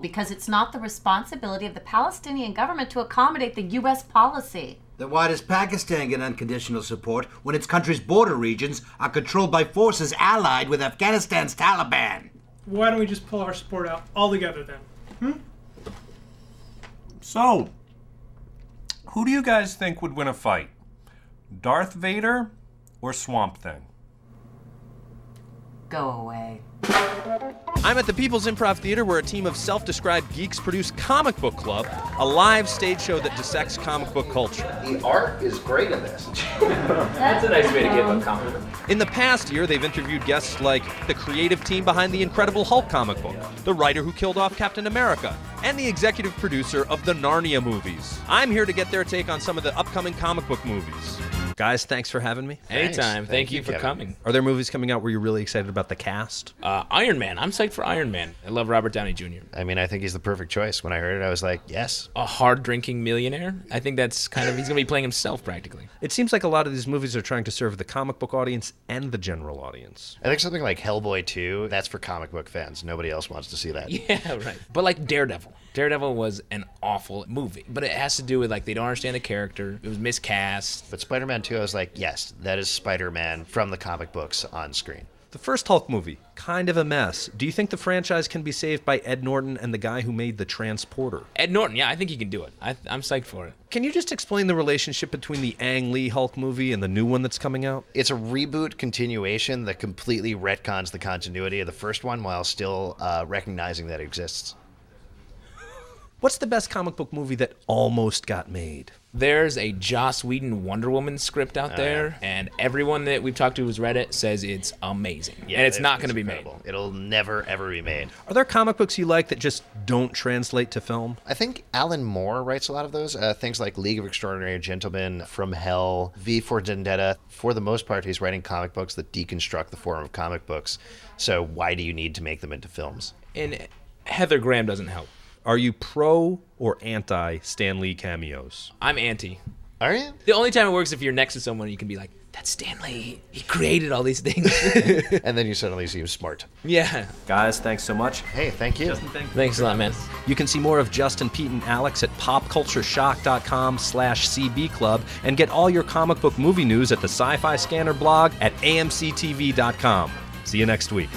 Because it's not the responsibility of the Palestinian government to accommodate the U.S. policy. Then why does Pakistan get unconditional support when its country's border regions are controlled by forces allied with Afghanistan's Taliban? Why don't we just pull our support out altogether then? So, who do you guys think would win a fight? Darth Vader or Swamp Thing? Go away. I'm at the People's Improv Theater, where a team of self-described geeks produce Comic Book Club, a live stage show that dissects comic book culture. The art is great in this. That's a nice way to give a compliment. In the past year, they've interviewed guests like the creative team behind the Incredible Hulk comic book, the writer who killed off Captain America, and the executive producer of the Narnia movies. I'm here to get their take on some of the upcoming comic book movies. Guys, thanks for having me. Anytime. Thank you for coming. Are there movies coming out where you're really excited about the cast? Iron Man. I'm psyched for Iron Man. I love Robert Downey Jr. I mean, I think he's the perfect choice. When I heard it, I was like, yes. A hard-drinking millionaire. I think that's kind of, he's going to be playing himself practically. It seems like a lot of these movies are trying to serve the comic book audience and the general audience. I think something like Hellboy 2, that's for comic book fans. Nobody else wants to see that. Yeah, right. But like Daredevil. Daredevil was an awful movie. But it has to do with, like, they don't understand the character. It was miscast. But Spider-Man 2, I was like, yes, that is Spider-Man from the comic books on screen. The first Hulk movie, kind of a mess. Do you think the franchise can be saved by Ed Norton and the guy who made the Transporter? Ed Norton, yeah, I think he can do it. I'm psyched for it. Can you just explain the relationship between the Ang Lee Hulk movie and the new one that's coming out? It's a reboot continuation that completely retcons the continuity of the first one while still recognizing that it exists. What's the best comic book movie that almost got made? There's a Joss Whedon Wonder Woman script out there, and everyone that we've talked to who's read it says it's amazing. Yeah, and it's not going to be made. It'll never, ever be made. Are there comic books you like that just don't translate to film? I think Alan Moore writes a lot of those. Things like League of Extraordinary Gentlemen, From Hell, V for Vendetta. For the most part, he's writing comic books that deconstruct the form of comic books. So why do you need to make them into films? And Heather Graham doesn't help. Are you pro or anti Stan Lee cameos? I'm anti. Are you? The only time it works if you're next to someone you can be like, that's Stan Lee. He created all these things. And then you suddenly seem smart. Yeah. Guys, thanks so much. Hey, thank you. Justin, thanks a lot, man. You can see more of Justin, Pete, and Alex at popcultureshock.com/CB Club and get all your comic book movie news at the Sci-Fi Scanner blog at amctv.com. See you next week.